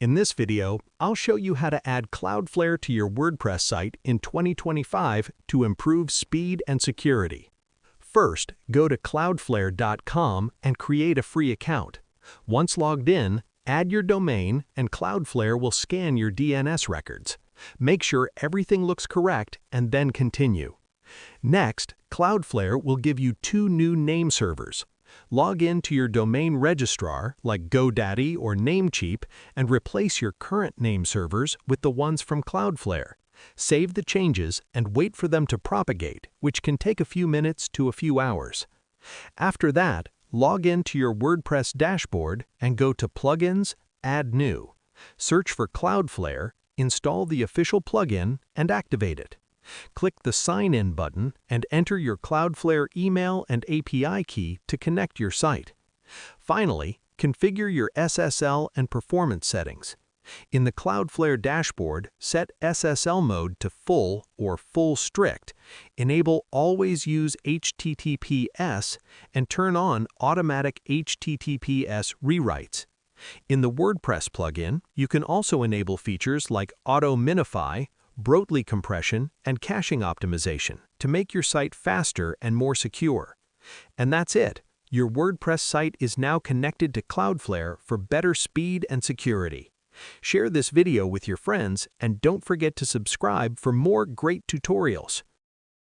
In this video, I'll show you how to add Cloudflare to your WordPress site in 2025 to improve speed and security. First, go to cloudflare.com and create a free account. Once logged in, add your domain and Cloudflare will scan your DNS records. Make sure everything looks correct and then continue. Next, Cloudflare will give you two new name servers. Log in to your domain registrar like GoDaddy or Namecheap and replace your current name servers with the ones from Cloudflare. Save the changes and wait for them to propagate, which can take a few minutes to a few hours. After that, log in to your WordPress dashboard and go to Plugins, Add New. Search for Cloudflare, install the official plugin, and activate it. Click the Sign In button and enter your Cloudflare email and API key to connect your site. Finally, configure your SSL and performance settings. In the Cloudflare dashboard, set SSL mode to full or full strict, enable Always Use HTTPS, and turn on automatic HTTPS rewrites. In the WordPress plugin, you can also enable features like auto minify, Brotli compression, and caching optimization to make your site faster and more secure. And that's it. Your WordPress site is now connected to Cloudflare for better speed and security. Share this video with your friends and don't forget to subscribe for more great tutorials.